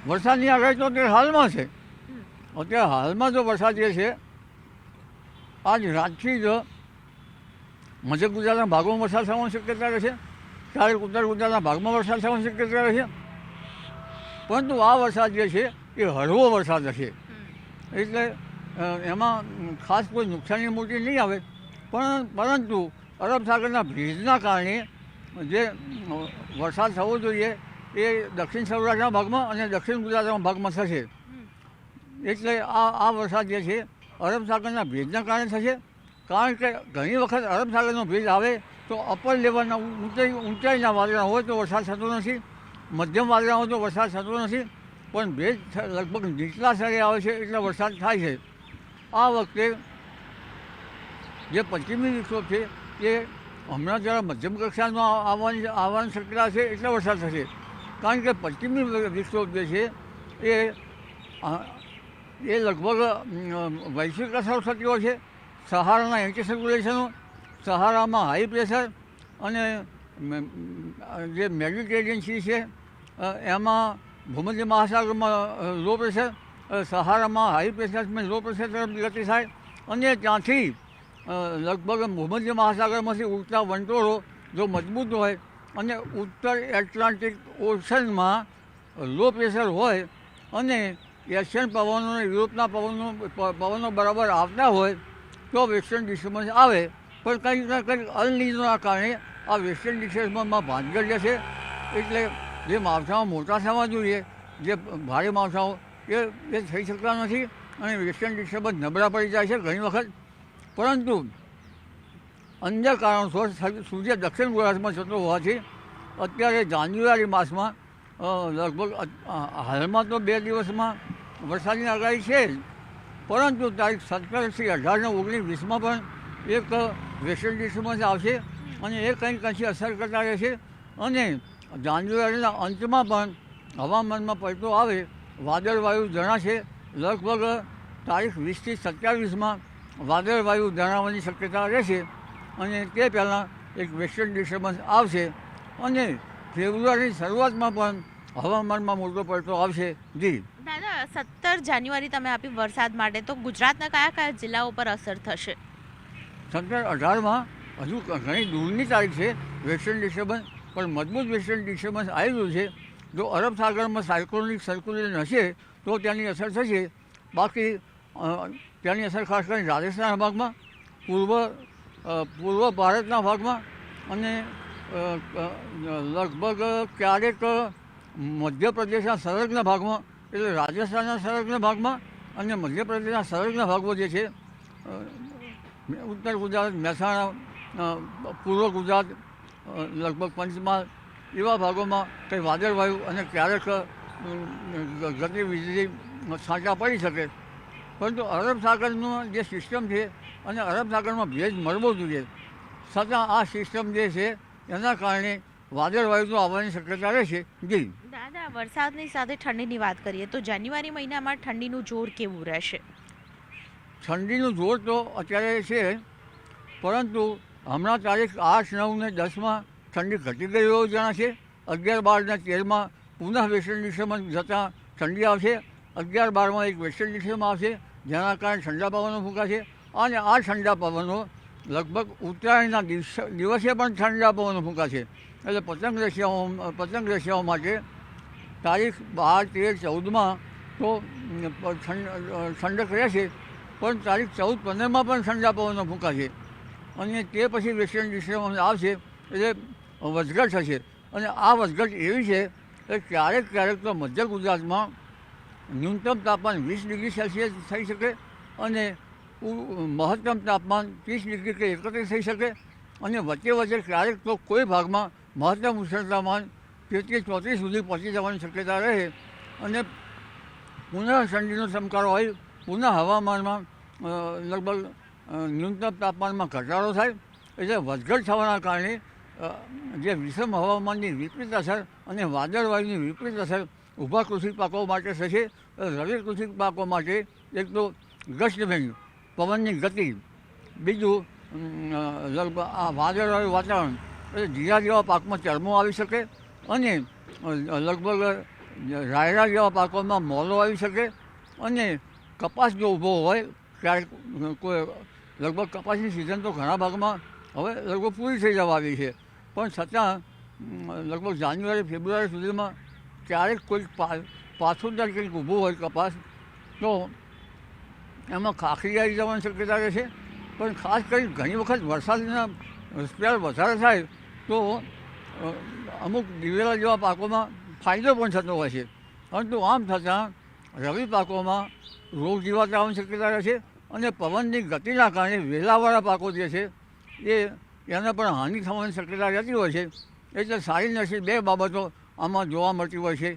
વરસાદની આગાહી તો અત્યારે હાલમાં છે. અત્યારે હાલમાં જો વરસાદ જે છે આજ રાતથી જ મધ્ય ગુજરાતના ભાગોમાં વરસાદ થવાની શક્યતા રહે છે. ક્યારેક ઉત્તર ગુજરાતના ભાગમાં વરસાદ થવાની શક્યતા રહે છે. પરંતુ આ વરસાદ જે છે એ હળવો વરસાદ હશે. એટલે એમાં ખાસ કોઈ નુકસાની મોટી નહીં આવે. પરંતુ અરબ સાગરના ભેજના કારણે જે વરસાદ થવો જોઈએ એ દક્ષિણ સૌરાષ્ટ્રના ભાગમાં અને દક્ષિણ ગુજરાતના ભાગમાં થશે. એટલે આ વરસાદ જે છે અરબ સાગરના ભેજના કારણે થશે. કારણ કે ઘણી વખત અરબ સાગરનો ભેજ આવે તો અપર લેવલના ઊંચાઈના વાદળા હોય તો વરસાદ થતો નથી, મધ્યમ વાદળા હોય તો વરસાદ થતો નથી. પણ ભેજ લગભગ નીચલા સ્તરે આવે છે એટલે વરસાદ થાય છે. આ વખતે જે પશ્ચિમી વિક્ષોભ છે એ હમણાં જરા મધ્યમ કક્ષાનો આવવાની શક્યતા છે એટલે વરસાદ થશે. કારણ કે પશ્ચિમી વિક્ષોભ જે છે એ લગભગ વૈશ્વિક અસર થતી હોય છે. સહારાના એન્ટી સર્ક્યુલેશનો, સહારામાં હાઈ પ્રેશર અને જે મેડિટેરિયન સી છે એમાં ભૂમધ્ય મહાસાગરમાં લો પ્રેશર, સહારામાં હાઈ પ્રેશર લો પ્રેશર તરફ ગતિ થાય અને ત્યાંથી લગભગ ભૂમધ્ય મહાસાગરમાંથી ઉડતા વંટોળો જો મજબૂત હોય અને ઉત્તર એટલાન્ટિક ઓશનમાં લો પ્રેશર હોય અને એશિયન પવનો અને યુરોપના પવનો બરાબર આવતા હોય તો વેસ્ટર્ન ડિસ્ટર્બન્સ આવે. પણ કંઈક ના કંઈક અલ નીનોના કારણે આ વેસ્ટર્ન ડિસ્ટર્બન્સમાં ભાંગર જશે. એટલે જે માવઠાઓ મોટા થવા જોઈએ, જે ભારે માવઠાઓ એ થઈ શકતા નથી અને વેસ્ટર્ન ડિસ્ટર્બન્સ નબળા પડી જાય છે ઘણી વખત. પરંતુ અન્ય કારણસર સૂર્ય દક્ષિણ ગોળાર્ધમાં જતો હોવાથી અત્યારે જાન્યુઆરી માસમાં લગભગ હાલમાં તો 2 દિવસમાં વરસાદની આગાહી છે જ. પરંતુ તારીખ 17થી 18 ને 19-20માં પણ એક વેસ્ટર્ન ડિસ્ટર્બન્સ આવશે અને એ કંઈક કંઈક અસર કરતા રહેશે. અને જાન્યુઆરીના અંતમાં પણ હવામાનમાં પલટો આવે, વાદળવાયુ જણાશે. લગભગ તારીખ 20થી 27માં વાદળવાયુ જણાવવાની શક્યતા રહેશે અને તે પહેલાં એક વેસ્ટર્ન ડિસ્ટર્બન્સ આવશે અને ફેબ્રુઆરીની શરૂઆતમાં પણ હવામાનમાં મોટો પલટો આવશે. જી દાદા, 17 જાન્યુઆરી તમે આપી વરસાદ માટે, તો ગુજરાતના કયા કયા જિલ્લાઓ પર અસર થશે? 17-18માં હજુ ઘણી દૂરની તારીખ છે વેસ્ટર્ન ડિસ્ટર્બન્સ, પણ મજબૂત વેસ્ટર્ન ડિસ્ટર્બન્સ આવી રહ્યું છે. જો અરબ સાગરમાં સાયક્લોનિક સર્ક્યુલેશન હશે તો ત્યાંની અસર થશે. બાકી ત્યાંની અસર ખાસ કરીને રાજસ્થાનના ભાગમાં, પૂર્વ ભારતના ભાગમાં અને લગભગ ક્યારેક મધ્યપ્રદેશના સંલગ્ન ભાગમાં, એટલે રાજસ્થાનના સંલગ્ન ભાગમાં અને મધ્યપ્રદેશના સંલગ્ન ભાગો જે છે, ઉત્તર ગુજરાત, મહેસાણા, પૂર્વ ગુજરાત, લગભગ પંચમહાલ એવા ભાગોમાં કંઈ વાદળવાયુ અને ક્યારેક ગતિવિધિ છાંટા પડી શકે. પરંતુ અરબ સાગરનું જે સિસ્ટમ છે અને અરબ સાગરમાં ભેજ મળવો જોઈએ, છતાં આ સિસ્ટમ જે છે એના કારણે વાદળવાયુ આવવાની શક્યતા રહેશે. જી દાદા, વરસાદની સાથે ઠંડીની વાત કરીએ તો જાન્યુઆરી મહિનામાં ઠંડીનું જોર કેવું રહેશે? ઠંડીનું જોર તો અત્યારે છે, પરંતુ હમણાં તારીખ 8, 9 ને 10માં ઠંડી ઘટી ગઈ એવું જણાશે. 11, 12 ને 13માં પુનઃ વેસ્ટર્ન ડિસ્ટર્બન્સ જતાં ઠંડી આવશે. 11, 12માં એક વેસ્ટર્ન ડિસ્ટર્બન્સ આવશે જેના કારણે ઠંડા પવનો ફૂંકાશે અને આ ઠંડા પવનો લગભગ ઉત્તરાયણના દિવસે પણ ઠંડા પવનો ફૂંકાશે. એટલે પતંગ રસિયાઓ માટે તારીખ 12, 13, 14માં તો ઠંડક રહેશે, પણ તારીખ 14, 15માં પણ ઠંડા પવનો ફૂંકાશે અને તે પછી વેસ્ટર્ન ડિસ્ટર્બન્સ આવશે એટલે વધઘટ થશે. અને આ વધઘટ એવી છે કે ક્યારેક તો મધ્ય ગુજરાતમાં ન્યૂનતમ તાપમાન 20 ડિગ્રી સેલ્સિયસ થઈ શકે અને મહત્તમ તાપમાન 30 ડિગ્રી કે 31 થઈ શકે અને વચ્ચે ક્યારેક તો કોઈ ભાગમાં મહત્તમ ઉષ્ણતામાન 33-34 સુધી પહોંચી જવાની શક્યતા રહે અને પુનઃ ઠંડીનો ચમકારો હોય, પુનઃ હવામાનમાં લગભગ ન્યૂનતમ તાપમાનમાં ઘટાડો થાય. એટલે વધઘટ થવાના કારણે જે વિષમ હવામાનની વિપરીત અસર અને વાદળવાયુની વિપરીત અસર ઊભા કૃષિ પાકો માટે થશે. રવિ કૃષિ પાકો માટે એક તો ગસ્ટ વેગ, પવનની ગતિ, બીજું લગભગ આ વાદળવાળું વાતાવરણ, એટલે જીરા જેવા પાકમાં ચરમો આવી શકે અને લગભગ રાયડા જેવા પાકોમાં મોલો આવી શકે અને કપાસ જો ઊભો હોય ક્યારેક કોઈ લગભગ કપાસની સિઝન તો ઘણા ભાગમાં હવે લગભગ પૂરી થઈ જવા આવી છે, પણ છતાં લગભગ જાન્યુઆરી ફેબ્રુઆરી સુધીમાં ક્યારેક કોઈ પાછું કંઈક ઊભું હોય કપાસ તો એમાં ખાખરી આવી જવાની શક્યતા રહે છે. પણ ખાસ કરી ઘણી વખત વરસાદના સ્પેલ વધારે થાય તો અમુક દિવેલા જેવા પાકોમાં ફાયદો પણ થતો હોય છે, પરંતુ આમ થતાં રવિ પાકોમાં રોગ જીવાત આવવાની શક્યતા રહે છે અને પવનની ગતિના કારણે વેલાવાળા પાકો જે છે એને પણ હાનિ થવાની શક્યતા રહેતી હોય છે. એટલે સારી નસીબ બે બાબતો આમાં જોવા મળતી હોય છે.